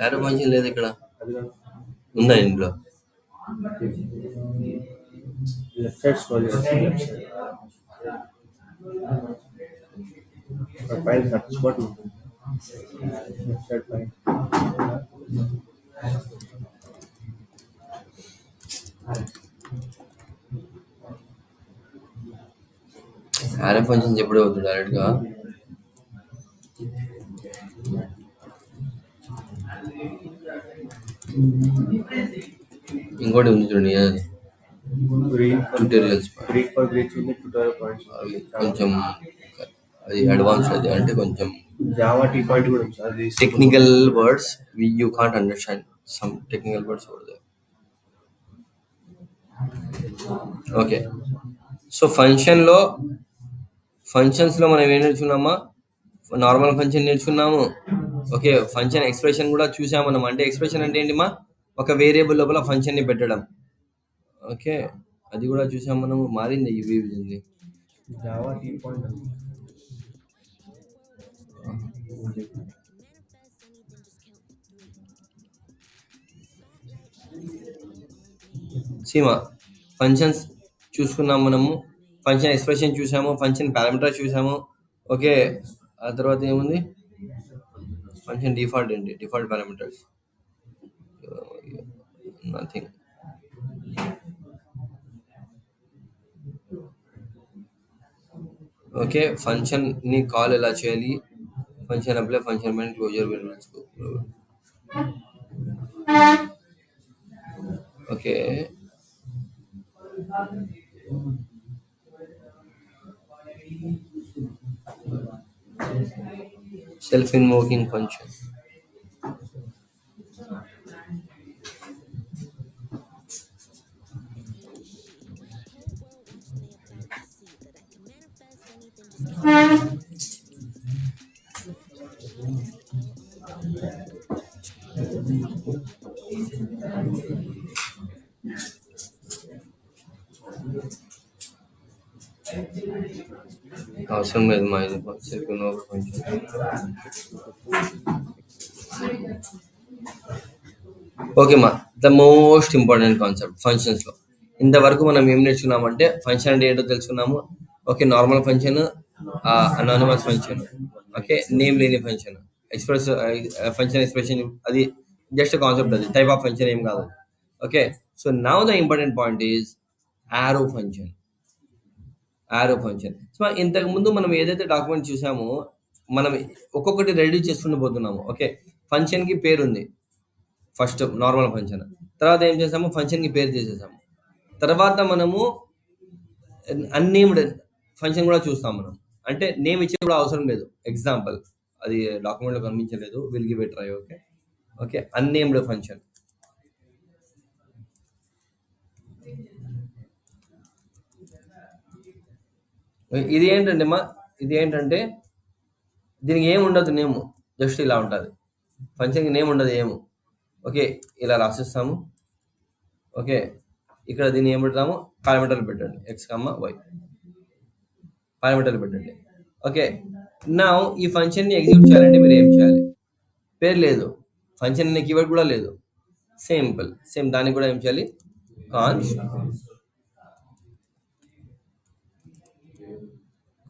యారో ఫంక్షన్ లేదు ఇక్కడ, ఉందా ఇంట్లో? left side scroll చేస్తే పైన సెర్చ్ బటన్ ఉంటుంది, లెఫ్ట్ సైడ్ పైన. యారో ఫంక్షన్ ఎప్పుడే అవుతుంది డైరెక్ట్ గా. ఇంకోటి ఉంది చూడండి, అది ట్యూటోరియల్స్ కొంచెం అది అడ్వాన్స్, అది అంటే కొంచెం జావా టీ పాయింట్ కూడా ఉంది, అది technical words you can't understand some technical words over there. Okay, so ఫంక్షన్స్లో మనం ఏం నేర్చుకున్నామా? నార్మల్ ఫంక్షన్ నేర్చుకున్నాము. ఓకే, ఫంక్షన్ ఎక్స్ప్రెషన్ కూడా చూసాము మనం. అంటే ఎక్స్ప్రెషన్ అంటే ఏంటి మా? ఒక వేరియబుల్ లోపల ఫంక్షన్ని పెట్టడం. ఓకే, అది కూడా చూసాం మనము. మారింది ఇవి జావా టీ పాయింట్. సీమా ఫంక్షన్స్ చూసుకున్నాం మనము, ఫంక్షన్ ఎక్స్ప్రెషన్ చూసాము, ఫంక్షన్ పారామీటర్ చూసాము. ఓకే, ఆ తర్వాత ఏముంది? ఫంక్షన్ డిఫాల్ట్ ఏంటి? Default parameters nothing. Okay, function ని కాల్ ఎలా చేయాలి, function apply, function bind closure variables. Okay, self invoking function. అవసరం లేదు మా, ఇది సెల్ఫ్ ఇన్వోకింగ్ ఫంక్షన్. ఓకే మా, ద మోస్ట్ ఇంపార్టెంట్ కాన్సెప్ట్ ఫంక్షన్స్లో. ఇంతవరకు మనం ఏం నేర్చుకున్నామంటే ఫంక్షన్ అంటే ఏంటో తెలుసుకున్నాము. Okay, normal function, anonymous function, okay, name లేని ఫంక్షన్, ఫంక్షన్ ఎక్స్ప్రెషన్, అది జస్ట్ కాన్సెప్ట్, అది టైప్ ఆఫ్ ఫంక్షన్ ఏం కాదు. Okay, so now the important point is arrow function. So ఇంతకు ముందు మనం ఏదైతే డాక్యుమెంట్ చూసామో మనం ఒక్కొక్కటి రెడీ చేసుకుంటూ పోతున్నాము. ఓకే, ఫంక్షన్కి పేరు ఉంది, ఫస్ట్ నార్మల్ ఫంక్షన్. తర్వాత ఏం చేసాము? ఫంక్షన్కి పేరు చేసేసాము. తర్వాత మనము అన్నేమ్డ్ ఫంక్షన్ కూడా చూస్తాం మనం. అంటే నేమ్ ఇచ్చే కూడా అవసరం లేదు. ఎగ్జాంపుల్, అది డాక్యుమెంట్లో కనిపించలేదు, will give it try. Okay okay, unnamed function. ఇది ఏంటంటే దీనికి ఏమి ఉండదు నేమ్, జస్ట్ ఇలా ఉంటుంది. ఫంక్షన్కి నేమ్ ఉండదు ఏము. ఓకే, ఇలా రాసిస్తాము. ఓకే, ఇక్కడ దీన్ని ఏం పెడతాము? పారామీటర్లు పెట్టండి, ఎక్స్ కమ్మ వై, పారామీటర్లు పెట్టండి. ఓకే, నా ఈ ఫంక్షన్ని ఎగ్జిక్యూట్ చేయాలంటే మీరు ఏం చేయాలి? పేరు లేదు, ఫంక్షన్ అనే కీవర్డ్ కూడా లేదు, సేమ్ దానికి కూడా ఏం చేయాలి?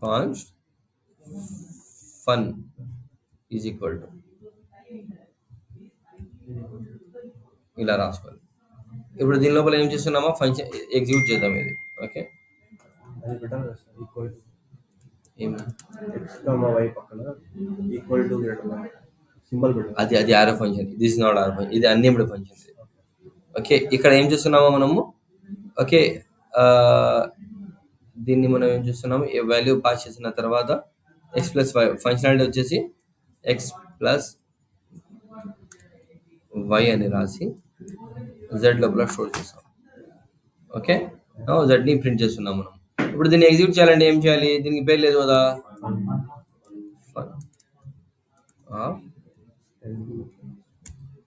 Const fun is equal to, ఇలా రాసుకోవాలి. ఇప్పుడు దీని లోపల ఏం చేస్తున్నామా ఫంక్షన్ ఎగ్జిక్యూట్ చేద్దాం ఇది. ఓకే అది పెట్టాలి కదా సార్, ఈక్వల్ టు ఏం ఎక్స్ కామా వై పక్కన ఈక్వల్ టు సింబల్ పెట్టాలి. అది ఆరో ఫంక్షన్, దిస్ నాట్ ఆరో ఫంక్షన్, ఇది అన్నేమ్డ్ ఫంక్షన్. ఓకే ఇక్కడ ఏం చేస్తున్నామో మనము ఓకే దీన్ని మనం ఏం చేస్తున్నాము వాల్యూ పాస్ చేసిన తర్వాత ఎక్స్ ప్లస్ వై ఫంక్షనాలిటీ వచ్చేసి ఎక్స్ ప్లస్ వై అని రాసి జెడ్ లోపల స్టోర్ చేస్తాం. ఓకే జెడ్ని ప్రింట్ చేస్తున్నాం మనం. ఇప్పుడు దీన్ని ఎగ్జిక్యూట్ చేయాలంటే ఏం చేయాలి, దీనికి పేరు లేదు కదా,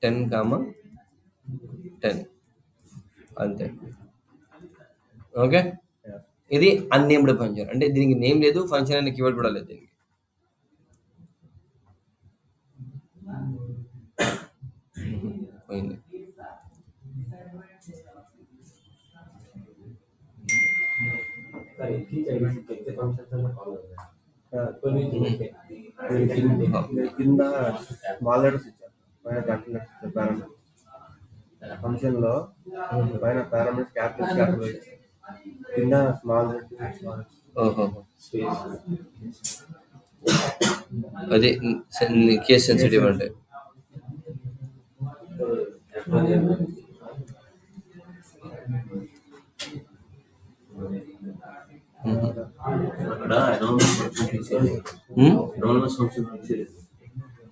10,10 అంతే. ఓకే ఇది అన్నేమ్డ్ ఫంక్షన్, అంటే దీనికి నేమ్ లేదు, ఫంక్షన్ అనే కీవర్డ్ కూడా లేదు దీనికి. పోయింది. కింద స్మాల్ లెటర్స్ ఇచ్చారు, పైన క్యాపిటల్ లెటర్స్ ఇచ్చారు పారామీటర్స్. ఫంక్షన్ లో పైన పారామీటర్స్ క్యాపిటల్ ఇచ్చారు, కింద స్మాల్ లెటర్స్ ఓహో అది కేస్ సెన్సిటివ్ అంటే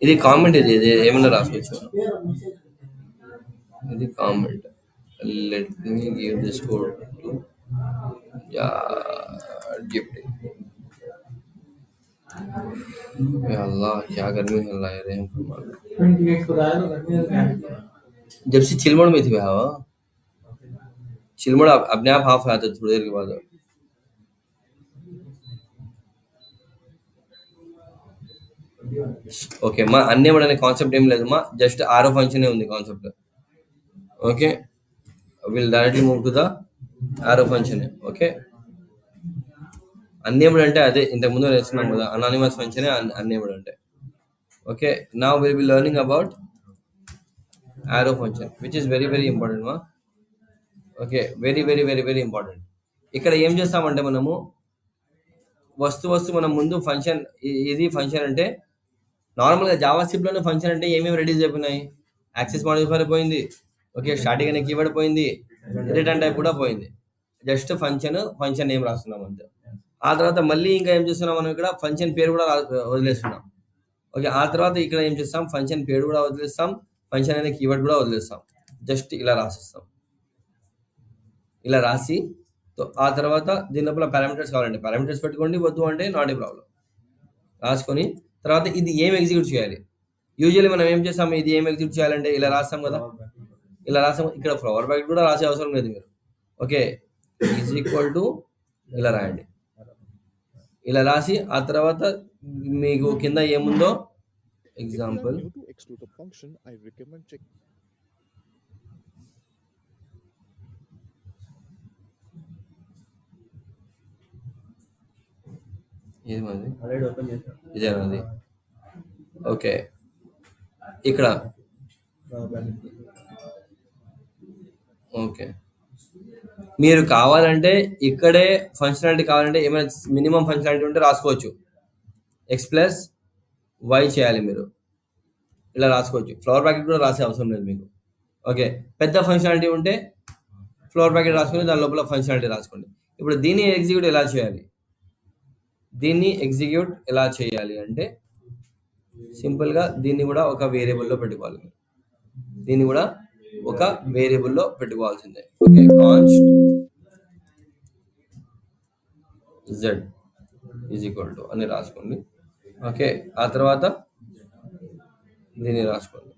ఇది కామెంట్, ఇది ఏమన్నా రాసుకోవచ్చు. ఇది comment, let me give this code to gift. अल्लाह क्या गर्मी है, अल्लाह रहम फरमा. जब से चिल मोड में थी हवा, चिल मोड अपने आप हाफ आता थोड़ी देर के बाद. ఓకే మా అన్నేమ్డ్ అనే కాన్సెప్ట్ ఏం లేదు మా, జస్ట్ ఆరో ఫంక్షన్ ఉంది concept. Okay will directly move to the arrow function. Okay unnamed అంటే అదే ఇంతకు ముందు నేర్చుకున్నాం కదా, అనానిమస్ ఫంక్షన్ అన్నేమ్డ్ అంటే. Okay now will be learning about arrow function which is very very important మా. Okay very very very very important. ఇక్కడ ఏం చేస్తామంటే మనము వస్తు మనం ముందు ఫంక్షన్, ఇది ఫంక్షన్ అంటే నార్మల్గా జావా స్క్రిప్ట్లోనే ఫంక్షన్ అంటే ఏమేమి రెడీ అయిపోయినాయి, యాక్సెస్ మాడిఫైర్ పోయింది, ఓకే స్టార్టింగ్ అనే కీవర్డ్ పోయింది, రిటర్న్ టైప్ కూడా పోయింది, జస్ట్ ఫంక్షన్ నేమ్ రాస్తున్నాం అంతే. ఆ తర్వాత మళ్ళీ ఇంకా ఏం చేస్తున్నాం మనం ఇక్కడ ఫంక్షన్ పేరు కూడా వదిలేస్తున్నాం. ఓకే ఆ తర్వాత ఇక్కడ ఏం చేస్తాం ఫంక్షన్ పేరు కూడా వదిలేస్తాం, ఫంక్షన్ అనే కీవర్డ్ కూడా వదిలేస్తాం, జస్ట్ ఇలా రాసిస్తాం. ఇలా రాసి ఆ తర్వాత దీని లోపల పారామీటర్స్ కావాలంటే పారామీటర్స్ పెట్టుకోండి, వద్దు అంటే నాట్ ఏ ప్రాబ్లం. రాసుకొని తర్వాత ఇది ఏం ఎగ్జిక్యూట్ చేయాలి, యూజువల్లీ మనం ఏం చేస్తాం, ఇది ఏం ఎగ్జిక్యూట్ చేయాలంటే ఇలా రాస్తాం కదా, ఇలా రాస్తాం. ఇక్కడ ఫ్లవర్ బ్యాక్ కూడా రాసే అవసరం లేదు మీరు. ఓకే ఈజ్ ఈక్వల్ టు ఇలా రాయండి, ఇలా రాసి ఆ తర్వాత మీకు కింద ఏముందో ఎగ్జాంపుల్ ఏది మాది ఇదేనాది. ఓకే ఇక్కడ ఓకే మీరు కావాలంటే ఇక్కడే ఫంక్షనాలిటీ కావాలంటే ఏమైనా మినిమం ఫంక్షనాలిటీ ఉంటే రాసుకోవచ్చు, ఎక్స్ ప్లస్ వై చేయాలి మీరు, ఇలా రాసుకోవచ్చు. ఫ్లవర్ బ్రాకెట్ కూడా రాసే అవసరం లేదు మీకు. ఓకే పెద్ద ఫంక్షనాలిటీ ఉంటే ఫ్లవర్ బ్రాకెట్ రాసుకొని దాని లోపల ఫంక్షనాలిటీ రాసుకోండి. ఇప్పుడు దీన్ని ఎగ్జిక్యూట్ ఎలా చేయాలి, అంటే సింపుల్గా దీన్ని కూడా ఒక వేరియబుల్లో పెట్టుకోవాలి, దీన్ని కూడా ఒక వేరియబుల్లో పెట్టుకోవాల్సిందే. Okay const z is equal to అని రాసుకోండి. ఓకే ఆ తర్వాత దీన్ని రాసుకోండి,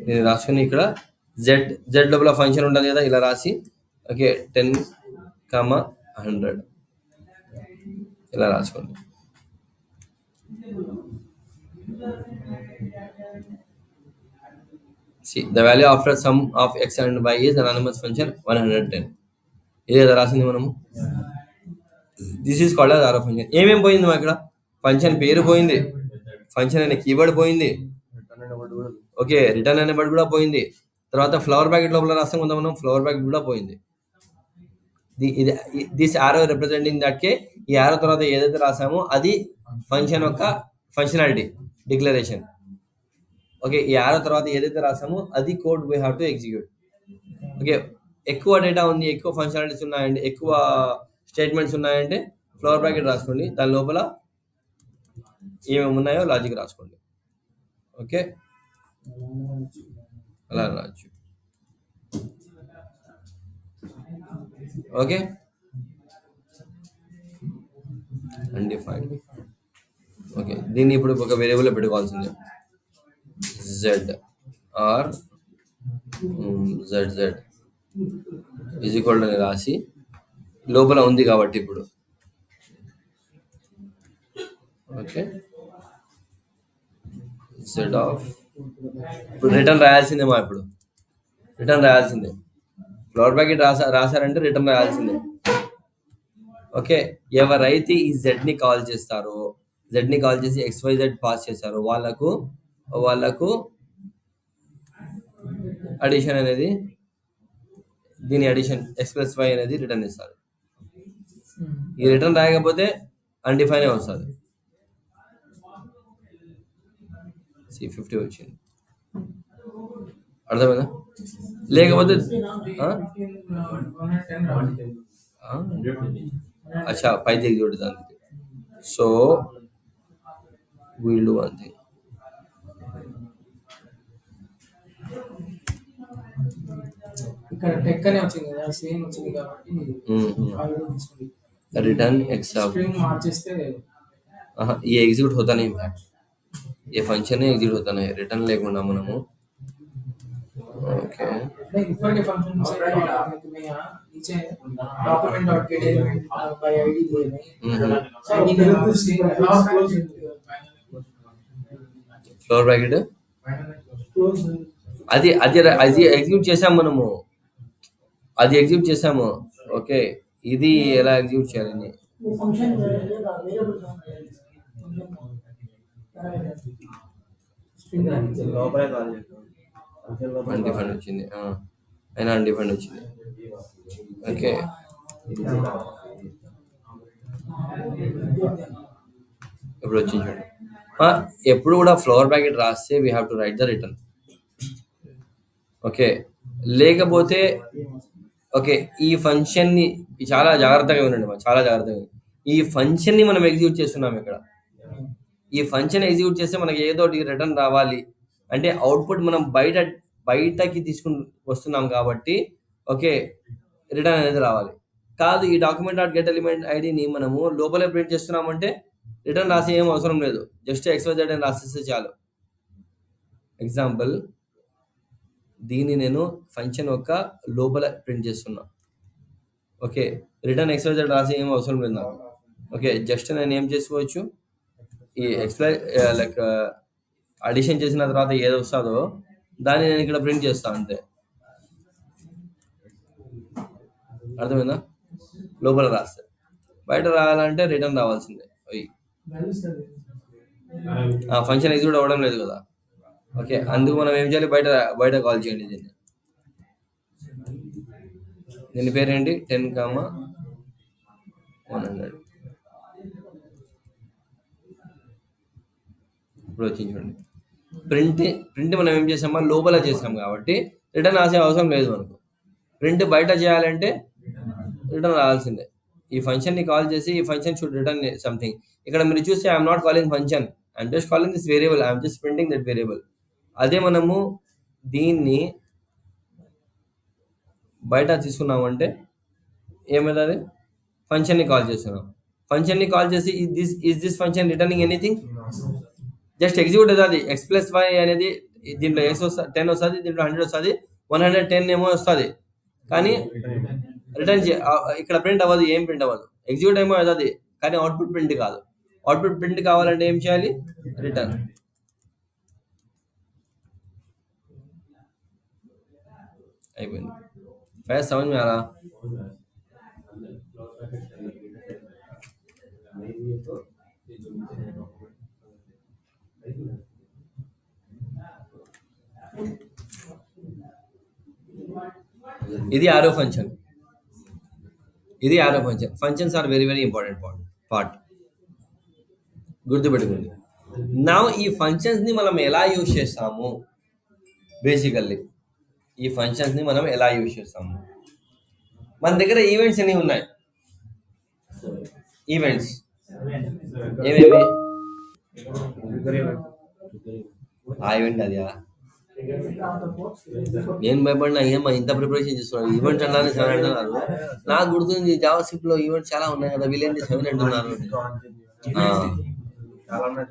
దీన్ని రాసుకొని ఇక్కడ z లోపల ఫంక్షన్ ఉంటుంది కదా, ఇలా రాసి ఓకే 10,100 ఇలా రాసుకోండి. See the value after sum of x and y is anonymous function 110. ఇదే కదా రాసింది మనము. దిస్ ఈస్ కాల్డ్ as ఆరో ఫంక్షన్. ఏమేమి పోయింది ఇక్కడ, ఫంక్షన్ పేరు పోయింది, ఫంక్షన్ అనే కీవర్డ్ పోయింది, ఓకే, రిటర్న్ అనే బట్ కూడా పోయింది. తర్వాత ఫ్లవర్ ప్యాకెట్ లోపల రాస్తాం కొంత మనం, ఫ్లవర్ ప్యాకెట్ కూడా పోయింది. దిస్ ఆరో రిప్రజెంటింగ్ దట్ కే ఈ ఆరో తర్వాత ఏదైతే రాసామో అది ఫంక్షన్ యొక్క ఫంక్షనాలిటీ డిక్లరేషన్. ఓకే, ఈ ఆరో తర్వాత ఏదైతే రాసామో అది code we have to execute. Okay, ఎక్కువ డేటా ఉంది, ఎక్కువ ఫంక్షనాలిటీస్ ఉన్నాయండి, ఎక్కువ స్టేట్మెంట్స్ ఉన్నాయంటే ఫ్లవర్ బ్రాకెట్ రాసుకోండి, దాని లోపల ఏమేమి ఉన్నాయో లాజిక్ రాసుకోండి. ఓకే, అలా రాచ్చు. Okay, undefined. ఓకే, దీన్ని ఇప్పుడు ఒక వేరియబుల్లో పెట్టుకోవాల్సిందే. Z or z is equal అని రాసి లోపల ఉంది కాబట్టి ఇప్పుడు ఓకే జెడ్ ఆఫ్ ఇప్పుడు రిటర్న్ రాయాల్సిందే. ఇప్పుడు రిటర్న్ రాయాల్సిందే. ఫ్లవర్ ప్యాకెట్ రాశారంటే రిటర్న్ రాయాల్సిందే. ఓకే, ఎవరైతే ఈ జెడ్ని కాల్ చేస్తారో, జెడ్ని కాల్ చేసి XYZ పాస్ చేశారో వాళ్ళకు అడిషన్ అనేది, దీని అడిషన్ X+Y అనేది రిటర్న్ ఇస్తారు. ఈ రిటర్న్ రాయకపోతే అన్డిఫైన్ వస్తుంది. 50 వచ్చింది, అర్థమైందా? లేకపోతే అచ్చా పైకి ఎగ్జిక్యూట్ దానికి. So we'll do one thing. ఇక్కడ టెక్ అనే వచ్చింది కదా, సేమ్ వచ్చింది కాబట్టి रिटर्न एक्स ऑफ स्ट्रिंग మార్చేస్తే ये एग्जीक्यूट होता नहीं है, ये फंक्शन एग्जीक्यूट होता नहीं, रिटर्न లేకుండా మనము ओके डिफरेंट फंक्शन से तुम्हें यहाँ नीचे document dot gate element by ID दिए नहीं आईडी ने ఫ్లోర్ బ్రాకెట్ అది అది అది ఎగ్జిక్యూట్ చేసాము మనము, అది ఎగ్జిక్యూట్ చేసాము. ఓకే, ఇది ఎలా ఎగ్జిక్యూట్ చేయాలని లోపలే కాల్ చేస్తాం. ఫంక్షన్ లోపల అన్డిఫైన్డ్ వచ్చింది, అయినా అన్డిఫైన్డ్ వచ్చింది. ఓకే, ఇప్పుడు వచ్చింది చూడండి. ఎప్పుడు కూడా ఫ్లవర్ బ్రాకెట్ రాస్తే we have to right the return. Okay, లేకపోతే ఓకే ఈ ఫంక్షన్ని చాలా జాగ్రత్తగా వినండి, చాలా జాగ్రత్తగా. ఈ ఫంక్షన్ని మనం ఎగ్జిక్యూట్ చేస్తున్నాం ఇక్కడ. ఈ ఫంక్షన్ ఎగ్జిక్యూట్ చేస్తే మనకి ఏదో ఒకటి రిటర్న్ రావాలి అంటే అవుట్పుట్ మనం బయటకి తీసుకుని వస్తున్నాం కాబట్టి ఓకే రిటర్న్ అనేది రావాలి. కాదు, ఈ డాక్యుమెంట్ డాట్ గెట్ ఎలిమెంట్ ఐడిని మనము లోపలే ప్రింట్ చేస్తున్నామంటే రిటర్న్ రాసే ఏం అవసరం లేదు, జస్ట్ XYZ అని రాసేస్తే చాలు. ఎగ్జాంపుల్, దీన్ని నేను ఫంక్షన్ యొక్క లోపల ప్రింట్ చేస్తున్నా. ఓకే, రిటర్న్ XYZ రాసే ఏం అవసరం లేదు నాకు. ఓకే, జస్ట్ నేను ఏం చేసుకోవచ్చు, ఈ లైక్ అడిషన్ చేసిన తర్వాత ఏది వస్తుందో దాన్ని నేను ఇక్కడ ప్రింట్ చేస్తాను అంతే. అర్థమైందా? లోపల రాస్తే, బయట రావాలంటే రిటర్న్ రావాల్సిందే. ఫంక్షన్ ఎగ్జిక్యూట్ అవ్వడం లేదు కదా. ఓకే, అందుకు మనం ఏం చేయాలి, బయట కాల్ చేయండి. దీని పేరేంటి, 10,100. ఇప్పుడు వచ్చింది చూడండి. ప్రింట్ మనం ఏం చేసామా, లోపల చేసాం కాబట్టి రిటర్న్ రాసే అవసరం లేదు మనకు. ప్రింట్ బయట చేయాలంటే రిటర్న్ రావాల్సిందే. ఈ ఫంక్షన్ని కాల్ చేసి ఈ ఫంక్షన్ షుడ్ రిటర్న్ సంథింగ్. ఇక్కడ మీరు చూస్తే I'm not calling function, I'm just calling this variable, I'm just printing that variable. అదే మనము దీన్ని బయట తీసుకున్నామంటే ఏమవుతుంది, ఫంక్షన్ని కాల్ చేస్తున్నాం. ఫంక్షన్ని కాల్ చేసి is this function returning anything, just execute అవుతుంది. X+Y అనేది దీంట్లో X వస్తుంది, 10 వస్తుంది, దీంట్లో 100 వస్తుంది, 110 ఏమో వస్తుంది. కానీ రిటర్న్ ఇక్కడ ప్రింట్ అవ్వదు, ఏం ప్రింట్ అవ్వదు. ఎగ్జిక్యూట్ ఏమో అవుతుంది కానీ అవుట్పుట్ ప్రింట్ కాదు. అవుట్పుట్ ప్రింట్ కావాలంటే ఏం చేయాలి, రిటర్న్. అయిపోయింది. ఫస్ట్ సమझ में आ रहा? ఇది ఆరో ఫంక్షన్. ఇది arrow function. Functions are very very important part. గుర్తుపెట్టుకోండి. నా ఈ ఫంక్షన్స్ ని మనం ఎలా యూజ్ చేస్తాము? బేసికల్లీ ఈ ఫంక్షన్స్ ని మనం ఎలా యూజ్ చేస్తాము? మన దగ్గర ఈవెంట్స్ అనేవి ఉన్నాయి. ఈవెంట్స్ ఏమేమి? ఆ ఈవెంట్ అది నేను భయపడినా ఏమో ఇంత ప్రిపరేషన్ చేస్తున్నాను. ఈవెంట్స్ అన్నారు 7 అంటున్నారు. నాకు గుర్తుంది జావా స్క్రిప్ట్ లో ఈవెంట్స్ చాలా ఉన్నాయి కదా, వీళ్ళేంటి 7 అంటున్నారు. చాలా ఉన్నాయి.